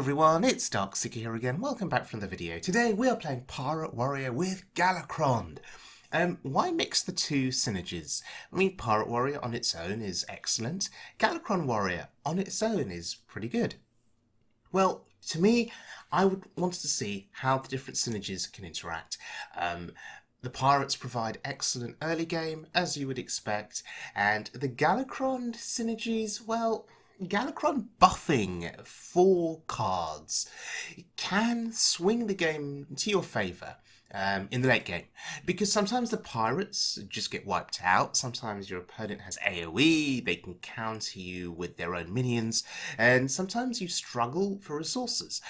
everyone, it's Darkseeker here again. Welcome back from the video. Today we are playing Pirate Warrior with Galakrond. Why mix the two synergies? I mean, Pirate Warrior on its own is excellent. Galakrond Warrior on its own is pretty good. Well, to me, I would want to see how the different synergies can interact. The pirates provide excellent early game, as you would expect, and the Galakrond synergies, well, Galakrond buffing 4 cards can swing the game to your favour in the late game, because sometimes the pirates just get wiped out, sometimes your opponent has AoE, they can counter you with their own minions, and sometimes you struggle for resources.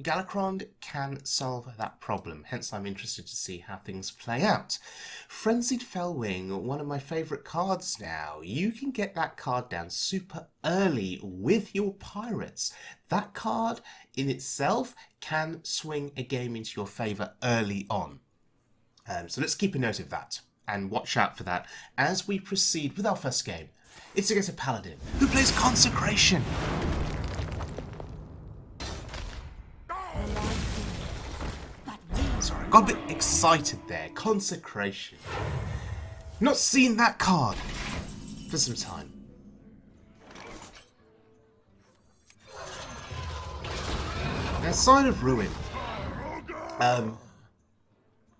Galakrond can solve that problem, hence I'm interested to see how things play out. Frenzied Fellwing, one of my favourite cards now. You can get that card down super early with your pirates. That card in itself can swing a game into your favour early on. So let's keep a note of that and watch out for that as we proceed with our first game. It's against a paladin who plays Consecration. Sorry, I got a bit excited there. Consecration. Not seen that card for some time. Now, Sign of Ruin.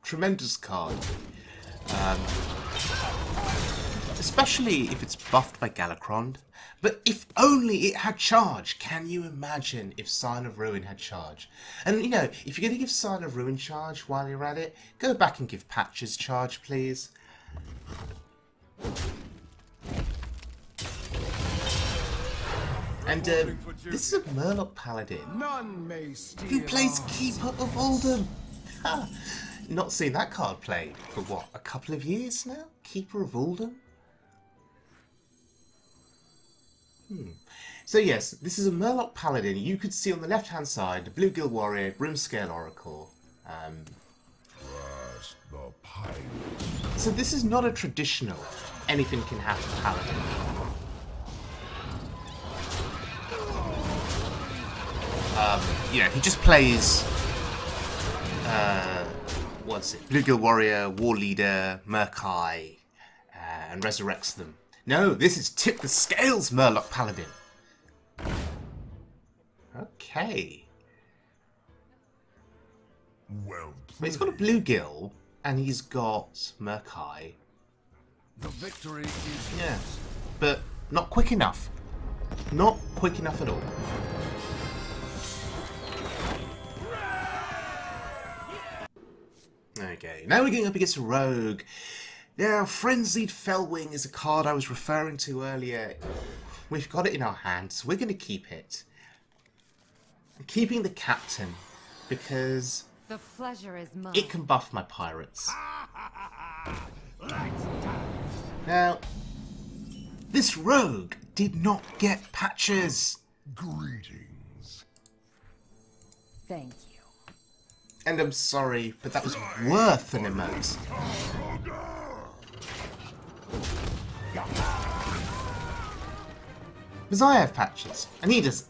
Tremendous card. Especially if it's buffed by Galakrond. But if only it had charge. Can you imagine if Sign of Ruin had charge? And you know, if you're going to give Sign of Ruin charge while you're at it, go back and give Patches charge, please. And this is a Murloc Paladin who plays Keeper of Oldham. Not seen that card played for what, a couple of years now? Keeper of Oldham? So yes, this is a Murloc Paladin. You could see on the left-hand side the Bluegill Warrior, Brimscale Oracle. So this is not a traditional anything can happen Paladin. You know, he just plays what's it? Bluegill Warrior, War Leader, Murkai, and resurrects them. No, this is Tip the Scales Murloc Paladin. Okay. Well, he's got a Bluegill, and he's got Murkai. The victory is yes, but not quick enough. Not quick enough at all. Okay, now we're getting up against a rogue. Now, Frenzied Fellwing is a card I was referring to earlier. We've got it in our hands, so we're going to keep it. I'm keeping the captain because the pleasure is mine. It can buff my pirates. Now, this rogue did not get patches. Greetings. Thank you. And I'm sorry, but that was worth an emote. Because I have patches, and he doesn't.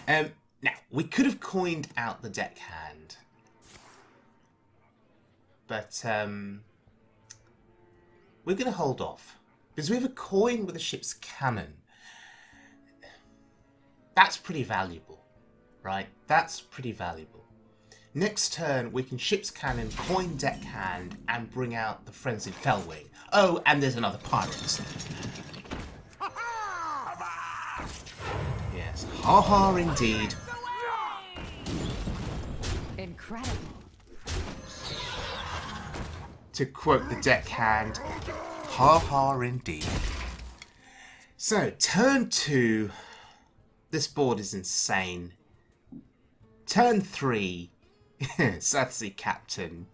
Now, we could have coined out the deckhand. But, we're going to hold off. Because we have a coin with a ship's cannon. That's pretty valuable, right? That's pretty valuable. Next turn, we can ship's cannon, coin deckhand, and bring out the Frenzied Fellwing. Oh, and there's another pirate. Yes, ha-ha indeed. Incredible. To quote the deckhand, ha-ha indeed. So, turn 2. This board is insane. Turn 3. Satsy Captain.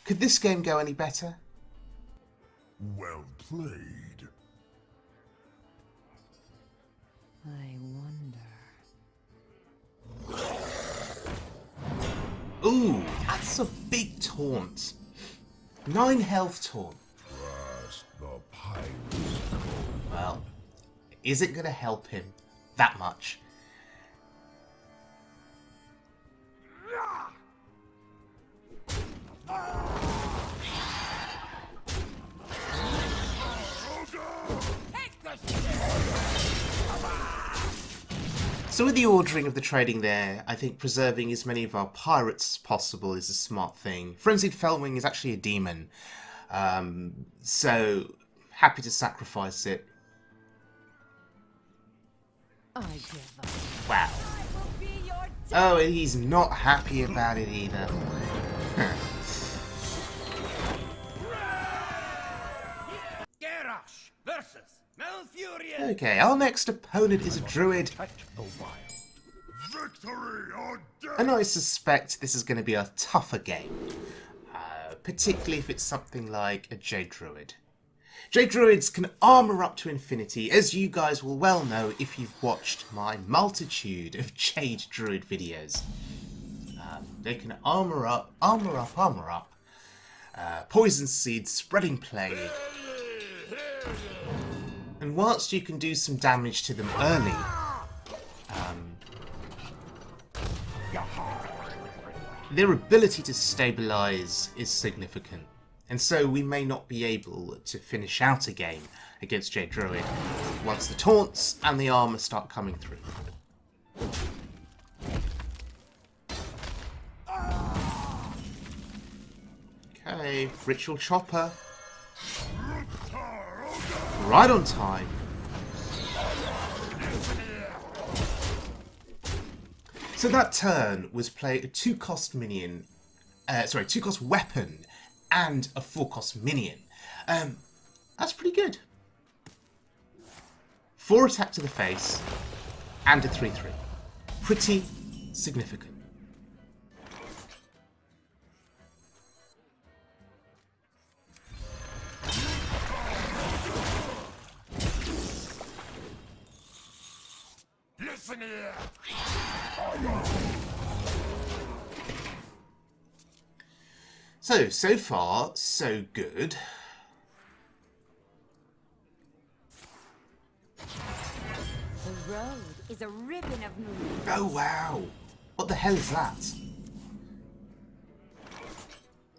Could this game go any better? Well played. I wonder. Ooh, that's a big taunt. 9 health taunt. Trust the pirates. Well, isn't going to help him that much. So with the ordering of the trading there, I think preserving as many of our pirates as possible is a smart thing. Frenzied Felwing is actually a demon, so happy to sacrifice it. I give up. Wow. Oh, and he's not happy about it either. Okay, our next opponent is a druid. Victory or death! And I suspect this is going to be a tougher game. Particularly if it's something like a Jade Druid. Jade Druids can armour up to infinity, as you guys will well know if you've watched my multitude of Jade Druid videos. They can armour up, poison seed, spreading plague. And whilst you can do some damage to them early, their ability to stabilise is significant. And so we may not be able to finish out a game against Jade Druid once the taunts and the armour start coming through. Okay, Ritual Chopper. Right on time. So that turn was play a 2-cost minion, 2-cost weapon and a 4-cost minion. That's pretty good. 4 attack to the face and a 3/3. Pretty significant. Listen here! So far, so good. The road is a ribbon of movement. Oh wow! What the hell is that?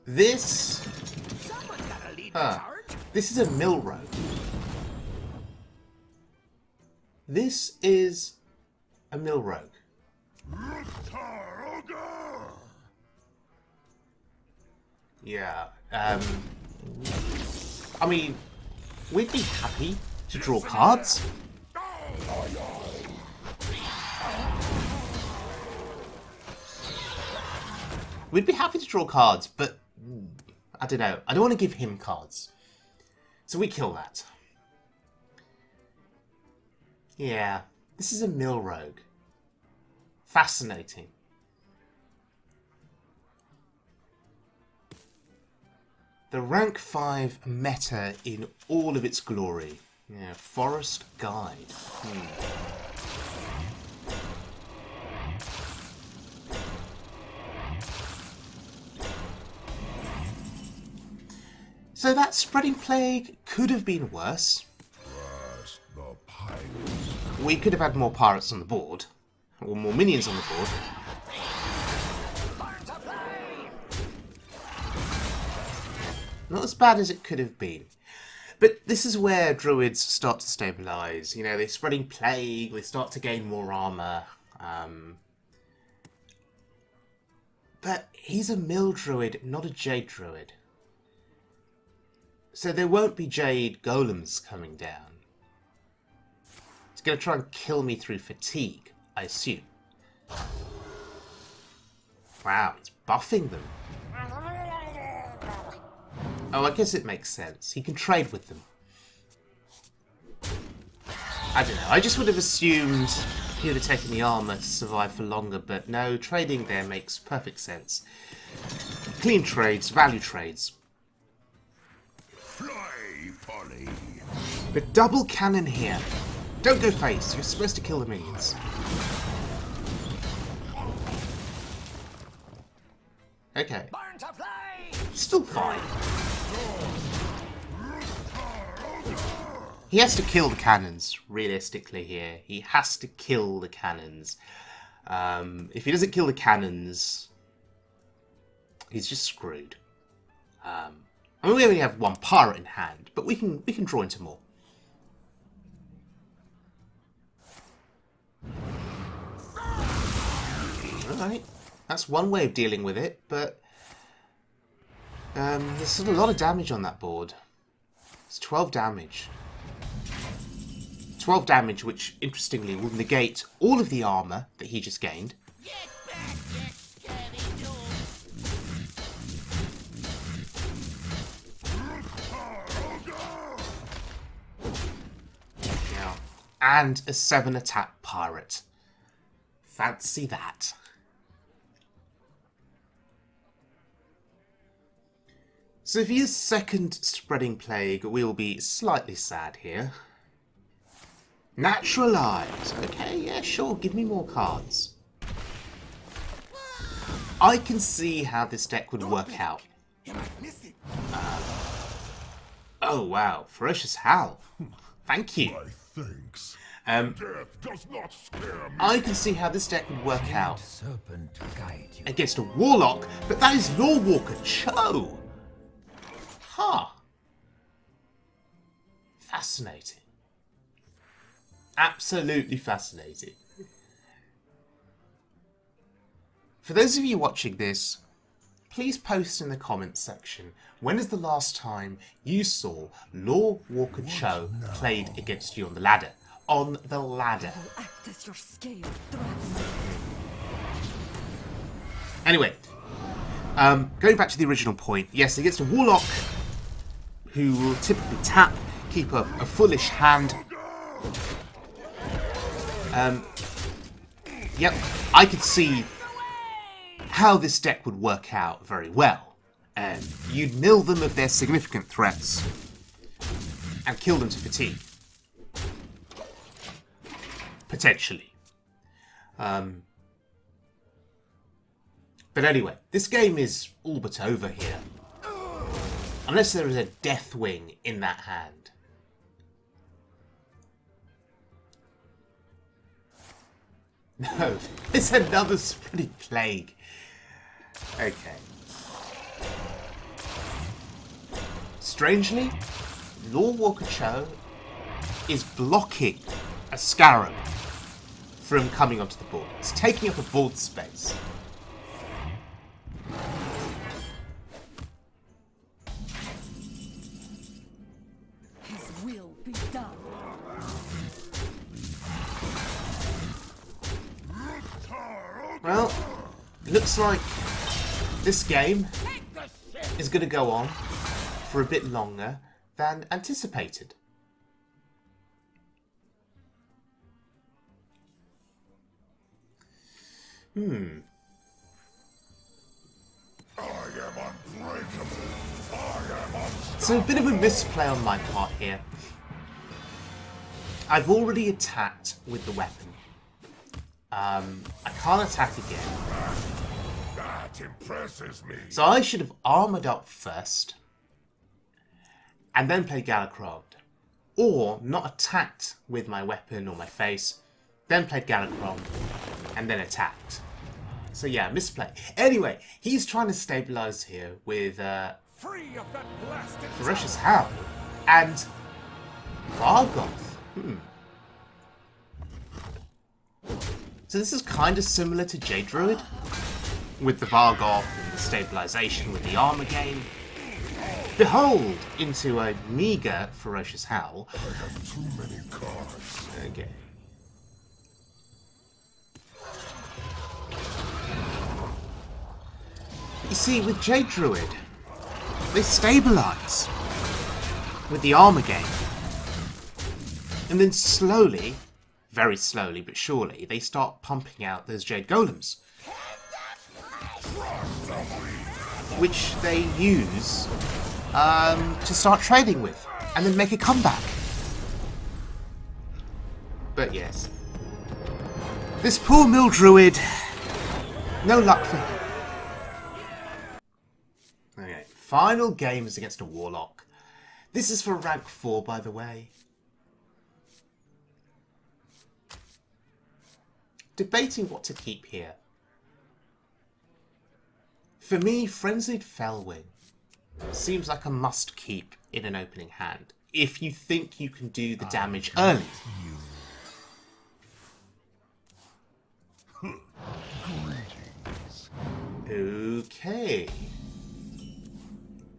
This... This is a mill road. This is a mill rogue. Yeah, I mean, we'd be happy to draw cards. We'd be happy to draw cards, but I don't know. I don't want to give him cards. So we kill that. Yeah, this is a mill rogue. Fascinating. The rank 5 meta in all of its glory. Yeah, Forest Guide. So that Spreading Plague could have been worse. We could have had more pirates on the board, or more minions on the board. Not as bad as it could have been. But this is where druids start to stabilise. You know, they're spreading plague, they start to gain more armour. But he's a mill druid, not a jade druid. So there won't be jade golems coming down. It's going to try and kill me through fatigue, I assume. Wow, it's buffing them. Oh, I guess it makes sense. He can trade with them. I don't know. I just would have assumed he would have taken the armor to survive for longer, but no, trading there makes perfect sense. Clean trades, value trades. Fly, Polly. But double cannon here. Don't go face. You're supposed to kill the minions. Okay. Still fine. He has to kill the cannons, realistically here. He has to kill the cannons. If he doesn't kill the cannons, he's just screwed. I mean, we only have one pirate in hand, but we can draw into more. Alright, that's one way of dealing with it, but there's still a lot of damage on that board. It's 12 damage. 12 damage, which, interestingly, will negate all of the armour that he just gained. Yeah. And a 7 attack pirate. Fancy that. So if he is second Spreading Plague, we will be slightly sad here. Naturalize. Okay, yeah, sure, give me more cards. I can see how this deck would work out. Oh wow, Ferocious Howl. Thank you. Thanks. Death does not scare me. I can see how this deck would work out against a Warlock, but that is Lorewalker Cho. Huh. Fascinating. Absolutely fascinating. For those of you watching this, please post in the comments section, when is the last time you saw Lorewalker Cho played against you on the ladder? On the ladder. Act as your scale. Anyway, going back to the original point, yes, against a Warlock, who will typically tap, keep a fullish hand. Yep, I could see how this deck would work out very well. You'd nil them of their significant threats and kill them to fatigue. Potentially. But anyway, this game is all but over here. Unless there is a Deathwing in that hand. No, it's another Spreading Plague. Okay. Strangely, Lorewalker Cho is blocking a Scarab from coming onto the board. It's taking up a board space. His will be done. Well, it looks like this game is going to go on for a bit longer than anticipated. I am unbreakable. So a bit of a misplay on my part here. I've already attacked with the weapon. I can't attack again. That impresses me. So I should have armoured up first. And then played Galakrond. Or not attacked with my weapon or my face. Then played Galakrond. And then attacked. So yeah, misplay. Anyway, he's trying to stabilise here with Ferocious Howl and Vargoth. So this is kind of similar to Jade Druid, with the Vargoth and the stabilisation with the armour gain. Behold, into a meagre Ferocious Howl. I have too many cards. Okay. You see, with Jade Druid, they stabilise with the armour gain. And then slowly, very slowly but surely, they start pumping out those Jade Golems. Which they use to start trading with, and then make a comeback. But yes. This poor Mill Druid, no luck for him. Okay, final game is against a Warlock. This is for rank 4, by the way. debating what to keep here. For me, Frenzied Fellwing seems like a must keep in an opening hand, if you think you can do the damage early. Okay.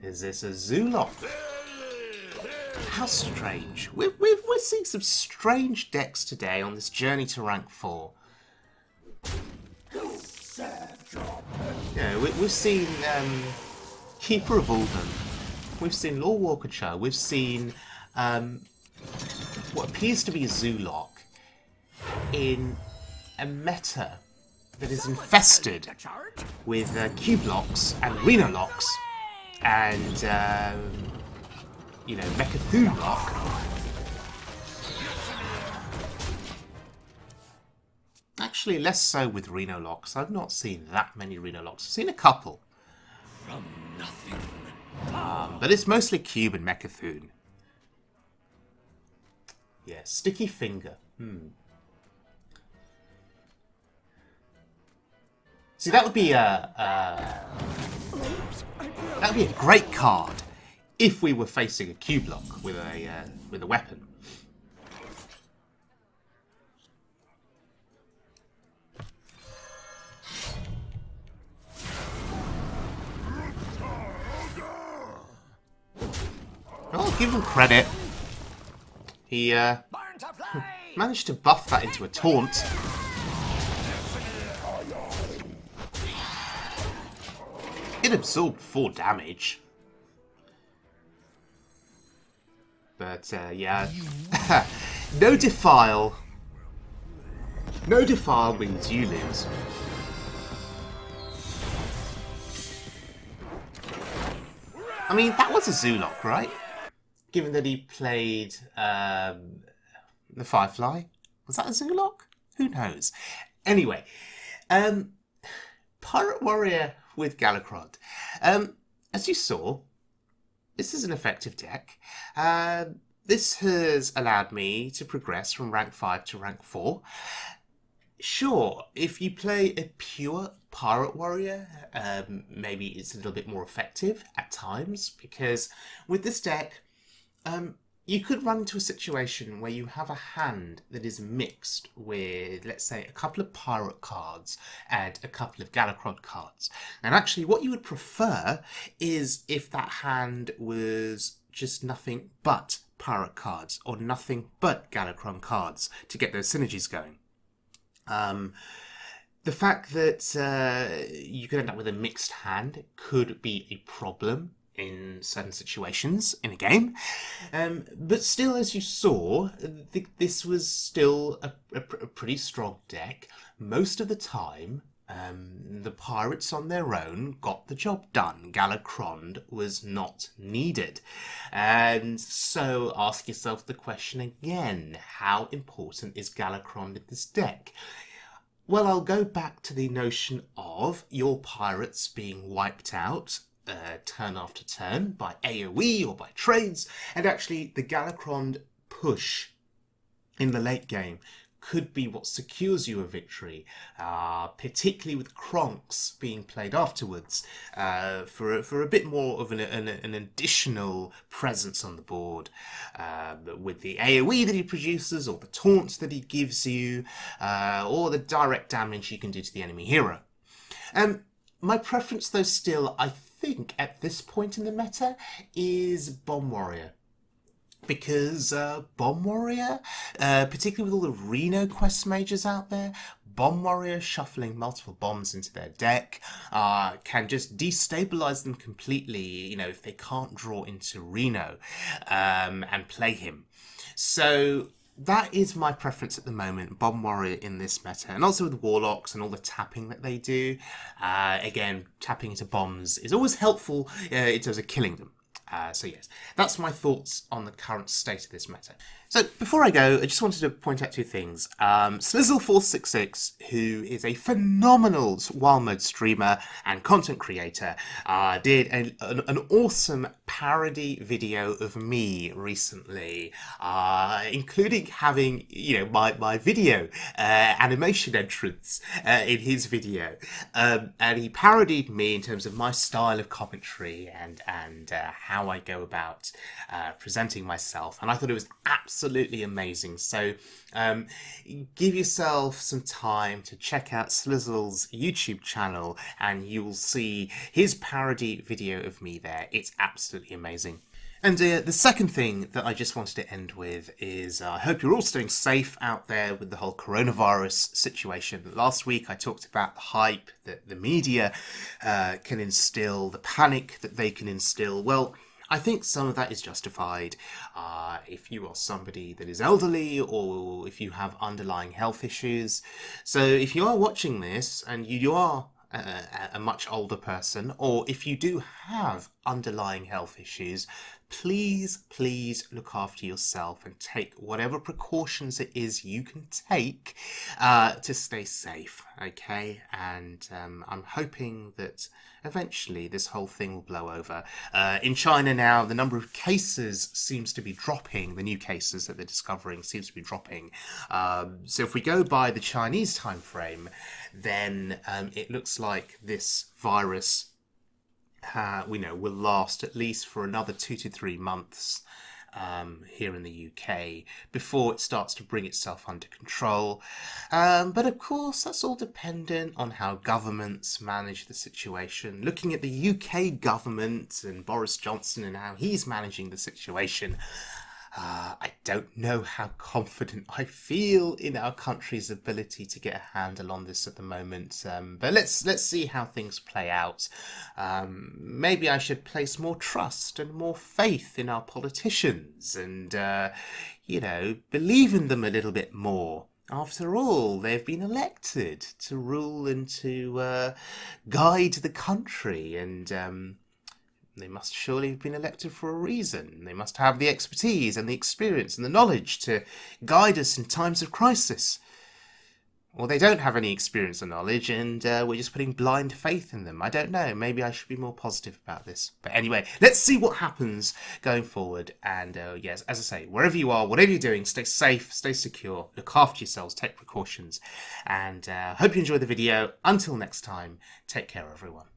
Is this a Zoolock? How strange. We're seeing some strange decks today on this journey to rank 4. Yeah, we've seen Keeper of Alden. We've seen Lorewalker Cho. We've seen what appears to be a Zoolock in a meta that is infested with cube locks and Reno locks and you know, Mechathun lock. Actually, less so with Reno locks. I've not seen that many Reno locks. I've seen a couple. From nothing. But it's mostly Cube and Mechathun. Yeah, Sticky Finger. See, that would be a great card if we were facing a Cube lock with a weapon. I'll give him credit. He managed to buff that into a taunt. It absorbed 4 damage. But yeah, no defile. No defile means you lose. I mean, that was a Zoolock, right? Given that he played the Firefly. Was that a Zoolock? Who knows? Anyway, Pirate Warrior with Galakrond. As you saw, this is an effective deck. This has allowed me to progress from rank 5 to rank 4. Sure, if you play a pure Pirate Warrior, maybe it's a little bit more effective at times, because with this deck, you could run into a situation where you have a hand that is mixed with, let's say, a couple of Pirate cards and a couple of Galakrond cards. And actually, what you would prefer is if that hand was just nothing but Pirate cards, or nothing but Galakrond cards, to get those synergies going. The fact that you could end up with a mixed hand could be a problem in certain situations in a game. But still, as you saw, this was still a pretty strong deck. Most of the time, the pirates on their own got the job done. Galakrond was not needed. And so ask yourself the question again, how important is Galakrond in this deck? Well, I'll go back to the notion of your pirates being wiped out turn after turn by AoE or by trades, and actually the Galakrond push in the late game could be what secures you a victory, particularly with Kronks being played afterwards for a bit more of an additional presence on the board, with the AoE that he produces, or the taunts that he gives you, or the direct damage you can do to the enemy hero. My preference, though, still, I think, at this point in the meta, is Bomb Warrior. Because Bomb Warrior, particularly with all the Reno quest mages out there, Bomb Warrior shuffling multiple bombs into their deck can just destabilize them completely, you know, if they can't draw into Reno and play him. So that is my preference at the moment, Bomb Warrior in this meta. And also with Warlocks and all the tapping that they do. Again, tapping into bombs is always helpful in terms of killing them. So yes, that's my thoughts on the current state of this meta. So before I go, I just wanted to point out two things. Slizzle466, who is a phenomenal wild mode streamer and content creator, did an awesome parody video of me recently, including having, you know, my video animation entrance in his video, and he parodied me in terms of my style of commentary and how I go about presenting myself, and I thought it was absolutely amazing. So give yourself some time to check out Slizzle's YouTube channel and you will see his parody video of me there. It's absolutely amazing. And the second thing that I just wanted to end with is I hope you're all staying safe out there with the whole coronavirus situation. Last week I talked about the hype that the media can instill, the panic that they can instill. Well, I think some of that is justified if you are somebody that is elderly or if you have underlying health issues. So if you are watching this and you are a much older person, or if you do have underlying health issues, please look after yourself and take whatever precautions it is you can take to stay safe, okay? And I'm hoping that eventually this whole thing will blow over. In China now, the number of cases seems to be dropping. The new cases that they're discovering seems to be dropping. So if we go by the Chinese time frame, then it looks like this virus we know will last at least for another 2 to 3 months here in the UK before it starts to bring itself under control. But of course that's all dependent on how governments manage the situation. Looking at the UK government and Boris Johnson and how he's managing the situation, I don't know how confident I feel in our country's ability to get a handle on this at the moment. But let's see how things play out. Maybe I should place more trust and more faith in our politicians and, you know, believe in them a little bit more. After all, they've been elected to rule and to guide the country, and they must surely have been elected for a reason. They must have the expertise and the experience and the knowledge to guide us in times of crisis. Or they don't have any experience or knowledge and we're just putting blind faith in them. I don't know. Maybe I should be more positive about this. But anyway, let's see what happens going forward. And yes, as I say, wherever you are, whatever you're doing, stay safe, stay secure, look after yourselves, take precautions. And hope you enjoyed the video. Until next time, take care, everyone.